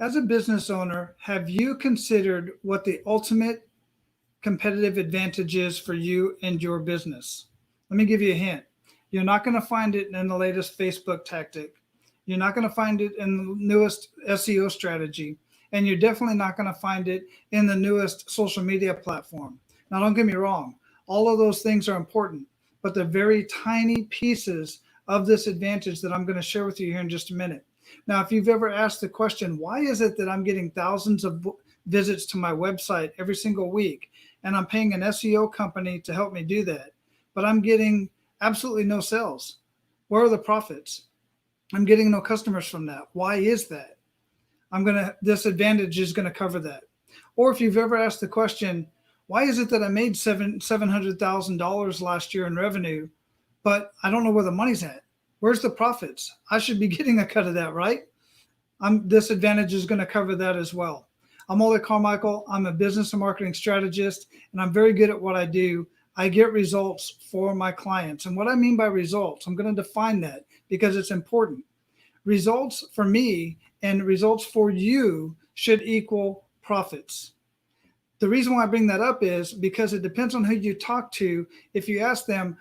As a business owner, have you considered what the ultimate competitive advantage is for you and your business? Let me give you a hint. You're not going to find it in the latest Facebook tactic. You're not going to find it in the newest SEO strategy. And you're definitely not going to find it in the newest social media platform. Now, don't get me wrong, all of those things are important, but they're very tiny pieces of this advantage that I'm going to share with you here in just a minute. Now, if you've ever asked the question, why is it that I'm getting thousands of visits to my website every single week, and I'm paying an SEO company to help me do that, but I'm getting absolutely no sales? Where are the profits? I'm getting no customers from that. Why is that? This advantage is gonna cover that. Or if you've ever asked the question, why is it that I made $700,000 last year in revenue, but I don't know where the money's at? Where's the profits? I should be getting a cut of that, right? This advantage is going to cover that as well. I'm Ole Carmichael. I'm a business and marketing strategist, and I'm very good at what I do. I get results for my clients. And what I mean by results, I'm going to define that because it's important. Results for me and results for you should equal profits. The reason why I bring that up is because it depends on who you talk to. If you ask them,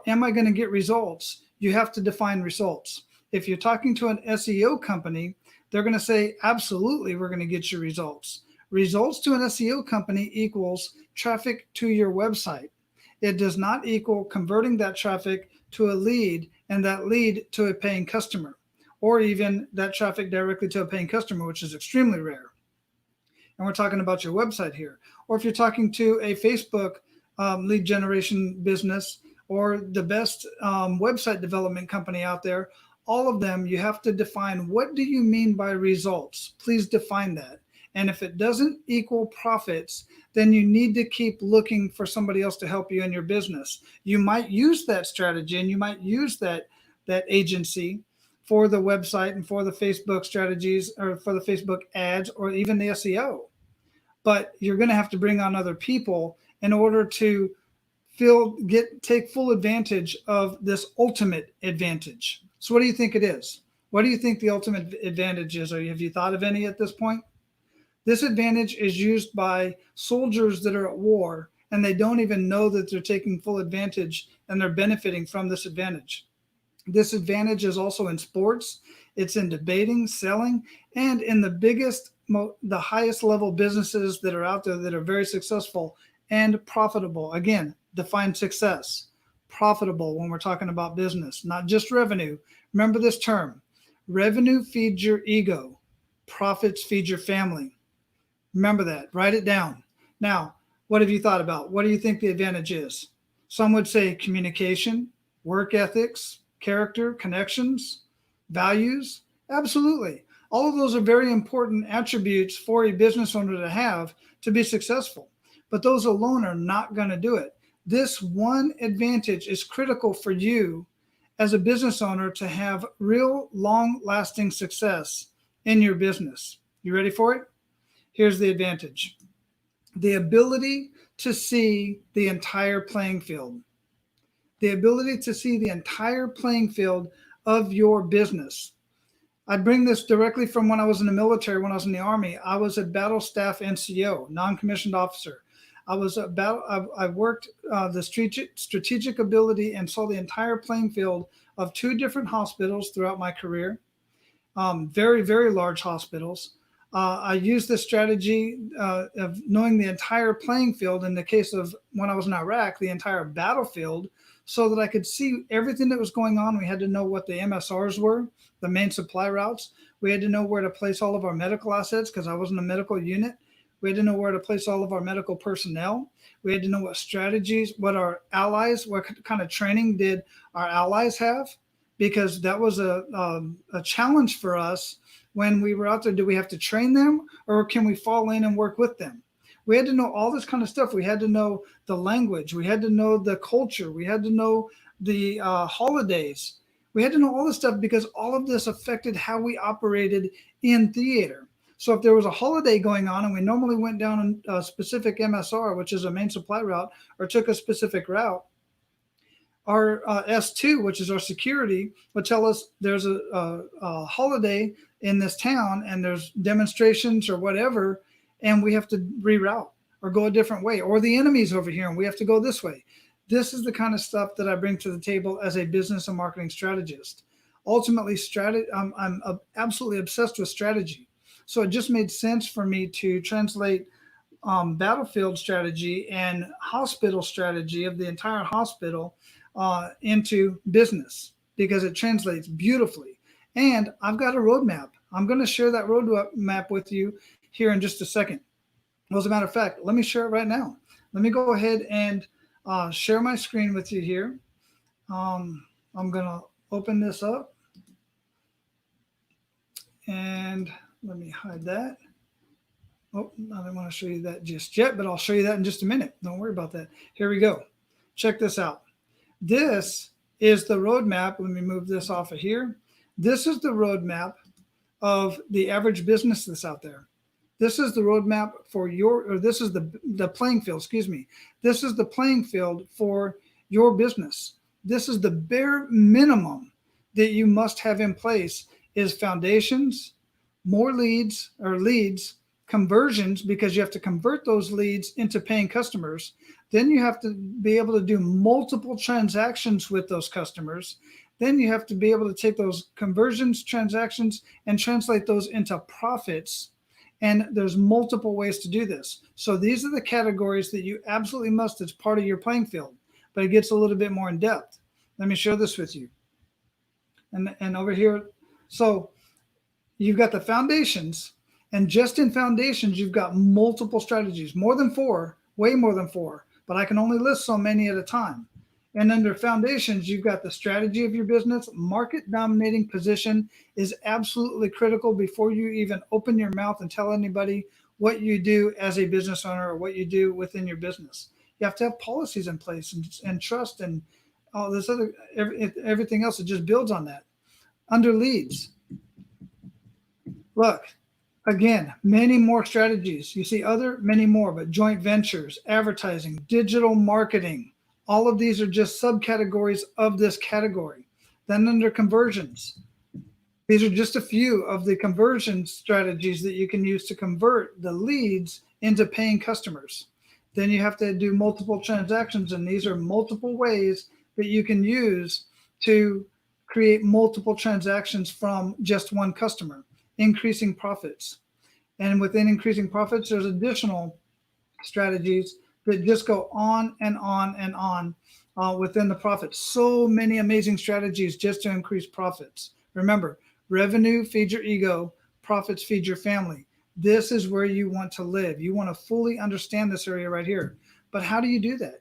am I going to get results? You have to define results. If you're talking to an SEO company, they're going to say, absolutely, we're going to get you results. Results to an SEO company equals traffic to your website. It does not equal converting that traffic to a lead and that lead to a paying customer, or even that traffic directly to a paying customer, which is extremely rare. And we're talking about your website here. Or if you're talking to a Facebook lead generation business or the best website development company out there, all of them, you have to define, what do you mean by results? Please define that. And if it doesn't equal profits, then you need to keep looking for somebody else to help you in your business. You might use that strategy and you might use that agency for the website and for the Facebook strategies or for the Facebook ads or even the SEO. But you're going to have to bring on other people in order to take full advantage of this ultimate advantage. So what do you think it is? What do you think the ultimate advantage is? Or have you thought of any at this point? This advantage is used by soldiers that are at war and they don't even know that they're taking full advantage and they're benefiting from this advantage. This advantage is also in sports, it's in debating, selling, and in the highest level businesses that are out there that are very successful and profitable. Again, define success. Profitable when we're talking about business, not just revenue. Remember this term. Revenue feeds your ego. Profits feed your family. Remember that. Write it down. Now, what have you thought about? What do you think the advantage is? Some would say communication, work ethics, character, connections, values. Absolutely. All of those are very important attributes for a business owner to have to be successful. But those alone are not going to do it. This one advantage is critical for you as a business owner to have real long-lasting success in your business. You ready for it? Here's the advantage. The ability to see the entire playing field. The ability to see the entire playing field of your business. I bring this directly from when I was in the military, when I was in the Army. I was a battle staff NCO, non-commissioned officer. I worked the strategic ability and saw the entire playing field of 2 different hospitals throughout my career, very, very large hospitals. I used this strategy of knowing the entire playing field, in the case of when I was in Iraq, the entire battlefield, so that I could see everything that was going on. We had to know what the MSRs were, the main supply routes. We had to know where to place all of our medical assets because I was in a medical unit. We had to know where to place all of our medical personnel. We had to know what strategies, what our allies, what kind of training did our allies have, because that was a challenge for us when we were out there. Do we have to train them or can we fall in and work with them? We had to know all this kind of stuff. We had to know the language. We had to know the culture. We had to know the holidays. We had to know all this stuff because all of this affected how we operated in theater. So if there was a holiday going on and we normally went down a specific MSR, which is a main supply route, or took a specific route, our S2, which is our security, would tell us there's a holiday in this town and there's demonstrations or whatever, and we have to reroute or go a different way, or the enemy's over here and we have to go this way. This is the kind of stuff that I bring to the table as a business and marketing strategist. Ultimately, I'm absolutely obsessed with strategy. So it just made sense for me to translate battlefield strategy and hospital strategy of the entire hospital into business, because it translates beautifully. And I've got a roadmap. I'm going to share that roadmap with you here in just a second. Well, as a matter of fact, let me share it right now. Let me go ahead and share my screen with you here. I'm going to open this up. And let me hide that. Oh, I don't want to show you that just yet, but I'll show you that in just a minute. Don't worry about that. Here we go. Check this out. This is the roadmap. Let me move this off of here. This is the roadmap of the average business that's out there. This is the roadmap for this is the playing field, excuse me. This is the playing field for your business. This is the bare minimum that you must have in place is foundations, more leads, conversions, because you have to convert those leads into paying customers. Then you have to be able to do multiple transactions with those customers. Then you have to be able to take those conversions, transactions, and translate those into profits. And there's multiple ways to do this. So these are the categories that you absolutely must as part of your playing field, but it gets a little bit more in depth. Let me share this with you. And over here, so you've got the foundations, and just in foundations, you've got multiple strategies, more than 4, way more than 4, but I can only list so many at a time. And under foundations, you've got the strategy of your business. Market dominating position is absolutely critical before you even open your mouth and tell anybody what you do as a business owner or what you do within your business. You have to have policies in place and trust and all this other, everything else that just builds on that. Under leads, look, again, many more strategies. You see many more, but joint ventures, advertising, digital marketing, all of these are just subcategories of this category. Then under conversions, these are just a few of the conversion strategies that you can use to convert the leads into paying customers. Then you have to do multiple transactions, and these are multiple ways that you can use to create multiple transactions from just one customer, increasing profits. And within increasing profits, there's additional strategies that just go on and on and on within the profits. So many amazing strategies just to increase profits. Remember, revenue feeds your ego, profits feed your family. This is where you want to live. You want to fully understand this area right here. But how do you do that?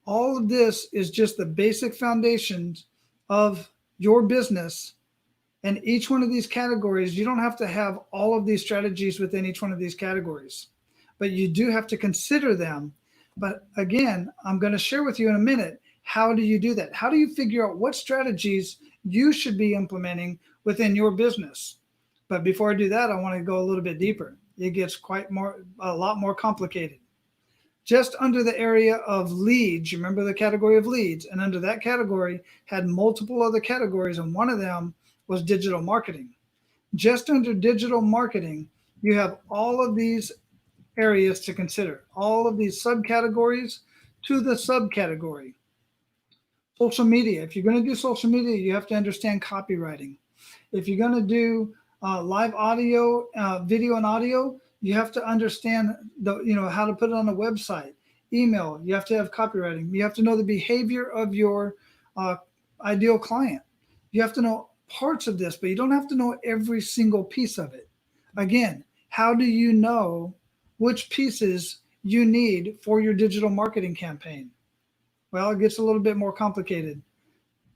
All of this is just the basic foundations of your business. And each one of these categories, you don't have to have all of these strategies within each one of these categories, but you do have to consider them. But again, I'm going to share with you in a minute, how do you do that? How do you figure out what strategies you should be implementing within your business? But before I do that, I want to go a little bit deeper. It gets a lot more complicated. Just under the area of leads, you remember the category of leads, and under that category had multiple other categories, and one of them was digital marketing. Just under digital marketing, you have all of these areas to consider, all of these subcategories to the subcategory. Social media. If you're going to do social media, you have to understand copywriting. If you're going to do live audio, video and audio, you have to understand how to put it on a website. Email, you have to have copywriting. You have to know the behavior of your ideal client. You have to know parts of this, but you don't have to know every single piece of it. Again, how do you know which pieces you need for your digital marketing campaign? Well, it gets a little bit more complicated,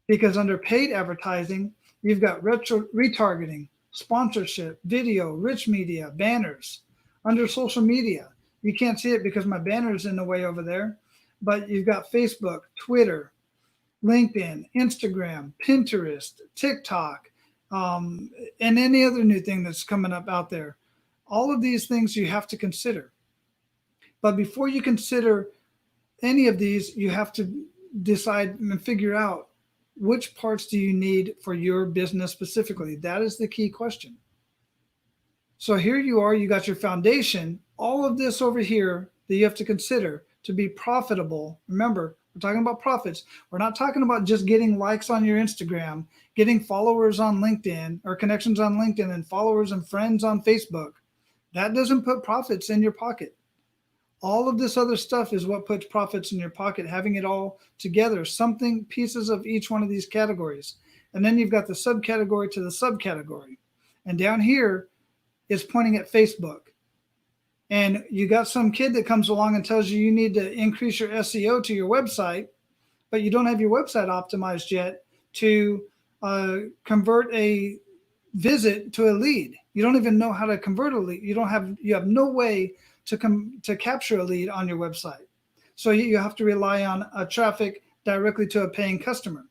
because under paid advertising, you've got retargeting, sponsorship, video, rich media, banners. Under social media, you can't see it because my banner is in the way over there, but you've got Facebook, Twitter, LinkedIn, Instagram, Pinterest, TikTok, and any other new thing that's coming up out there. All of these things you have to consider. But before you consider any of these, you have to decide and figure out which parts do you need for your business specifically? That is the key question. So here you are, you got your foundation, all of this over here that you have to consider to be profitable. Remember, we're talking about profits. We're not talking about just getting likes on your Instagram, getting followers on LinkedIn or connections on LinkedIn and followers and friends on Facebook. That doesn't put profits in your pocket. All of this other stuff is what puts profits in your pocket, having it all together, something, pieces of each one of these categories. And then you've got the subcategory to the subcategory. And down here is pointing at Facebook. And you got some kid that comes along and tells you you need to increase your SEO to your website, but you don't have your website optimized yet to convert a visit to a lead. You don't even know how to convert a lead. You have no way to capture a lead on your website. So you have to rely on traffic directly to a paying customer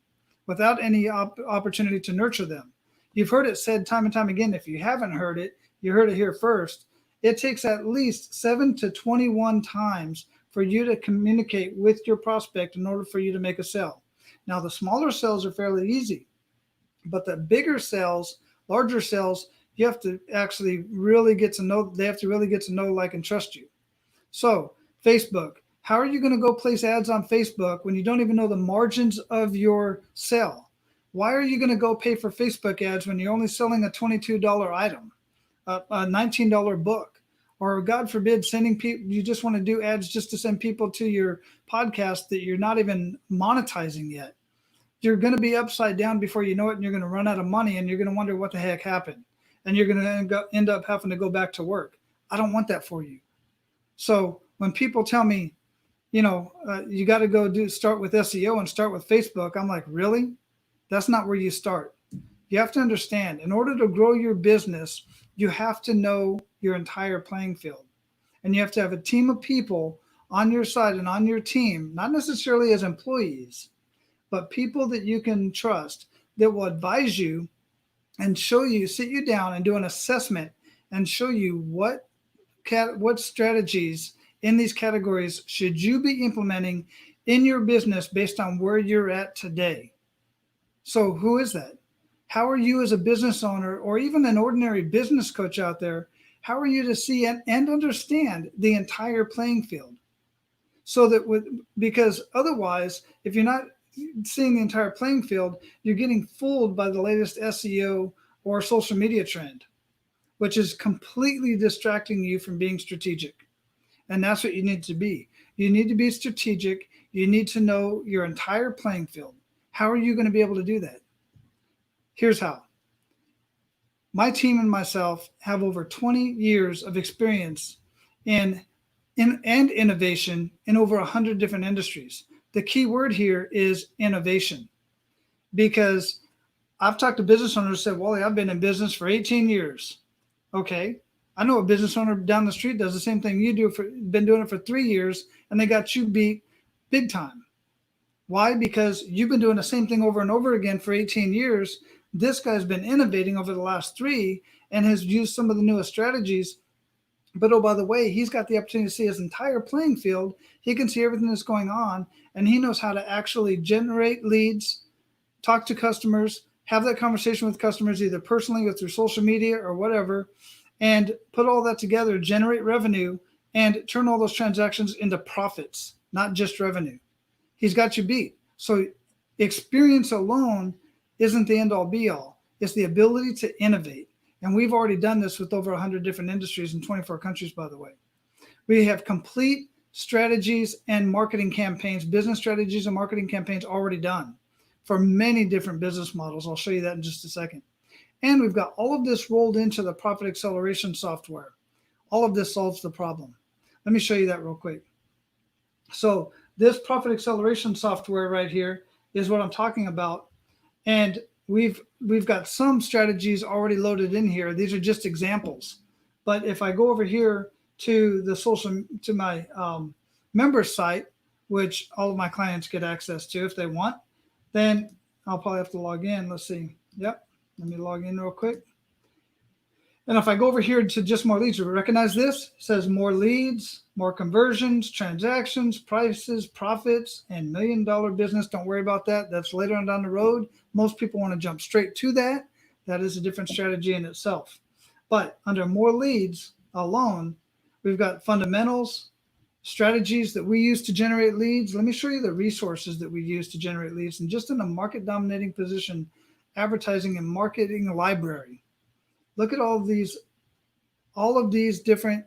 without any opportunity to nurture them. You've heard it said time and time again. If you haven't heard it, you heard it here first. It takes at least 7 to 21 times for you to communicate with your prospect in order for you to make a sale. Now, the smaller sales are fairly easy, but the bigger sales, larger sales, you have to actually really get to know, they have to really get to know, like, and trust you. So, Facebook, how are you going to go place ads on Facebook when you don't even know the margins of your sale? Why are you going to go pay for Facebook ads when you're only selling a $22 item, a $19 book? Or God forbid, sending people, you just want to do ads just to send people to your podcast that you're not even monetizing yet. You're going to be upside down before you know it, and you're going to run out of money, and you're going to wonder what the heck happened. And you're going to end up having to go back to work. I don't want that for you. So when people tell me, you got to start with SEO and start with Facebook, I'm like, really? That's not where you start. You have to understand, in order to grow your business, you have to know your entire playing field. And you have to have a team of people on your side and on your team, not necessarily as employees, but people that you can trust that will advise you and show you, sit you down and do an assessment and show you what strategies in these categories should you be implementing in your business based on where you're at today. So who is that? How are you as a business owner or even an ordinary business coach out there, how are you to see and understand the entire playing field? So that because otherwise, if you're not seeing the entire playing field, you're getting fooled by the latest SEO or social media trend, which is completely distracting you from being strategic. And that's what you need to be. You need to be strategic. You need to know your entire playing field. How are you going to be able to do that? Here's how. My team and myself have over 20 years of experience in innovation in over 100 different industries. The key word here is innovation, because I've talked to business owners who said, Wally, I've been in business for 18 years. Okay. I know a business owner down the street does the same thing you do, been doing it for 3 years, and they got you beat big time. Why? Because you've been doing the same thing over and over again for 18 years. This guy's been innovating over the last 3 and has used some of the newest strategies. But oh, by the way, he's got the opportunity to see his entire playing field. He can see everything that's going on, and he knows how to actually generate leads, talk to customers, have that conversation with customers, either personally or through social media or whatever, and put all that together, generate revenue, and turn all those transactions into profits, not just revenue. He's got you beat. So experience alone isn't the end all be all. It's the ability to innovate. And we've already done this with over 100 different industries in 24 countries, by the way. We have complete strategies and marketing campaigns, business strategies and marketing campaigns already done for many different business models. I'll show you that in just a second. And we've got all of this rolled into the profit acceleration software. All of this solves the problem. Let me show you that real quick. So this profit acceleration software right here is what I'm talking about. And we've got some strategies already loaded in here. These are just examples. But if I go over here to my members site, which all of my clients get access to if they want, then I'll probably have to log in. Let's see. Yep. Let me log in real quick. And if I go over here to just more leads, you recognize this? It says more leads, more conversions, transactions, prices, profits, and $1 million business. Don't worry about that. That's later on down the road. Most people want to jump straight to that. That is a different strategy in itself. But under more leads alone, we've got fundamentals, strategies that we use to generate leads. Let me show you the resources that we use to generate leads. And just in a market dominating position, advertising and marketing library. Look at all of these different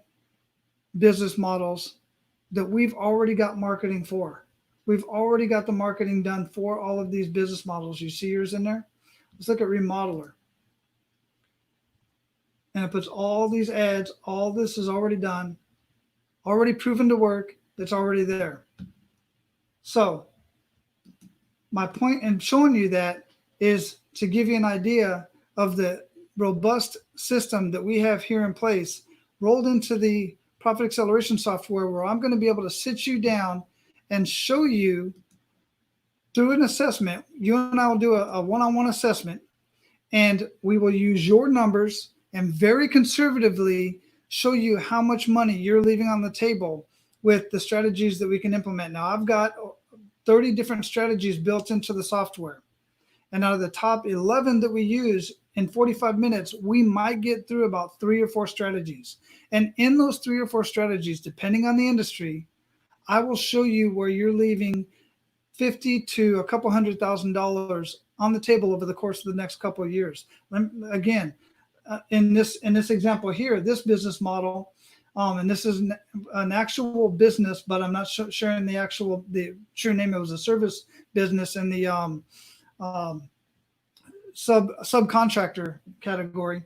business models that we've already got marketing for. We've already got the marketing done for all of these business models. You see yours in there? Let's look at Remodeler. And it puts all these ads, all this is already done, already proven to work, that's already there. So my point in showing you that is to give you an idea of the robust system that we have here in place rolled into the profit acceleration software, where I'm going to be able to sit you down and show you through an assessment. You and I will do a one-on-one assessment, and we will use your numbers and very conservatively show you how much money you're leaving on the table with the strategies that we can implement. Now, I've got 30 different strategies built into the software. And out of the top 11 that we use in 45 minutes, we might get through about 3 or 4 strategies. And in those 3 or 4 strategies, depending on the industry, I will show you where you're leaving $50,000 to a couple $100,000 on the table over the course of the next couple of years. Again, in this example here, this business model, and this is an actual business, but I'm not sharing the true name. It was a service business in the subcontractor category,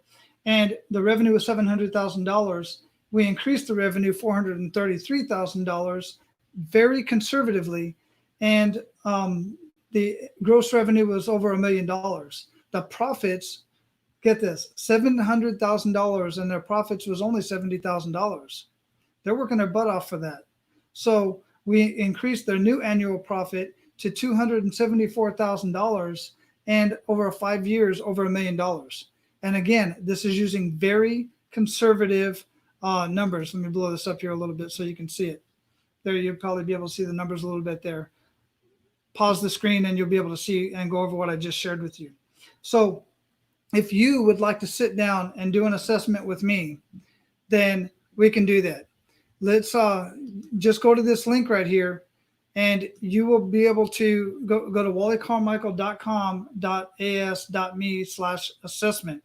and the revenue was $700,000. We increased the revenue $433,000 very conservatively, and the gross revenue was over $1 million. The profits, get this, $700,000, and their profits was only $70,000. They're working their butt off for that. So we increased their new annual profit to $274,000, and over 5 years, over $1 million. And again, this is using very conservative numbers. Let me blow this up here a little bit so you can see it. There, you'll probably be able to see the numbers a little bit there. Pause the screen and you'll be able to see and go over what I just shared with you. So if you would like to sit down and do an assessment with me, then we can do that. Let's just go to this link right here, and you will be able to go to wallycarmichael.com.as.me/assessment.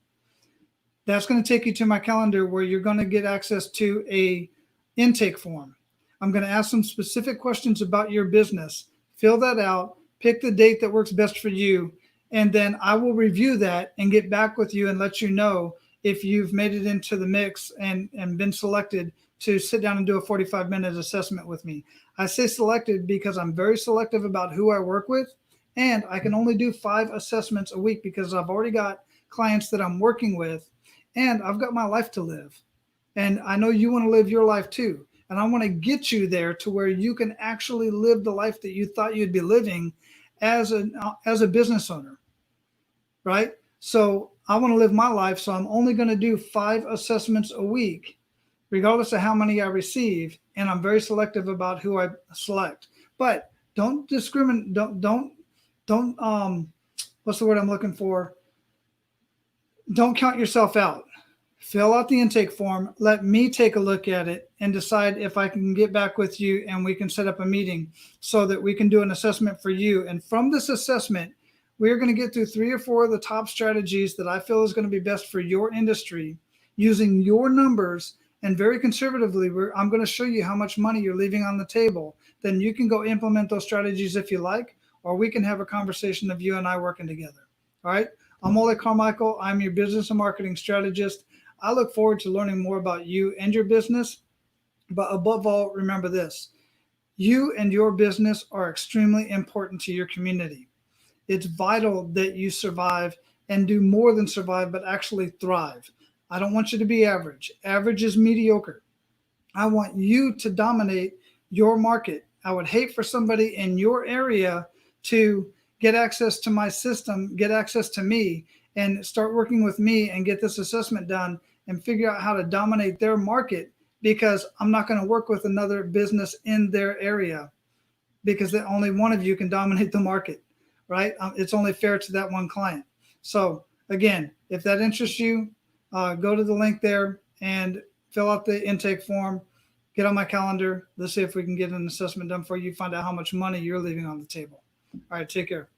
That's going to take you to my calendar, where you're going to get access to a intake form. I'm going to ask some specific questions about your business. Fill that out, pick the date that works best for you, and then I will review that and get back with you and let you know if you've made it into the mix and been selected to sit down and do a 45-minute assessment with me. I say selected because I'm very selective about who I work with, and I can only do 5 assessments a week because I've already got clients that I'm working with, and I've got my life to live. And I know you want to live your life too. And I want to get you there to where you can actually live the life that you thought you'd be living as a business owner, right? So I want to live my life, so I'm only going to do 5 assessments a week, regardless of how many I receive, and I'm very selective about who I select. But don't discriminate. Don't what's the word I'm looking for? Don't count yourself out. Fill out the intake form. Let me take a look at it and decide if I can get back with you and we can set up a meeting so that we can do an assessment for you. And from this assessment, we're going to get through 3 or 4 of the top strategies that I feel is going to be best for your industry, using your numbers. And very conservatively, I'm going to show you how much money you're leaving on the table. Then you can go implement those strategies if you like, or we can have a conversation of you and I working together. All right. I'm Wally Carmichael. I'm your business and marketing strategist. I look forward to learning more about you and your business. But above all, remember this: you and your business are extremely important to your community. It's vital that you survive and do more than survive, but actually thrive. I don't want you to be average. Average is mediocre. I want you to dominate your market. I would hate for somebody in your area to get access to my system, get access to me, and start working with me and get this assessment done and figure out how to dominate their market, because I'm not going to work with another business in their area, because only one of you can dominate the market, right? It's only fair to that one client. So again, if that interests you, go to the link there and fill out the intake form. Get on my calendar. Let's see if we can get an assessment done for you. Find out how much money you're leaving on the table. All right, take care.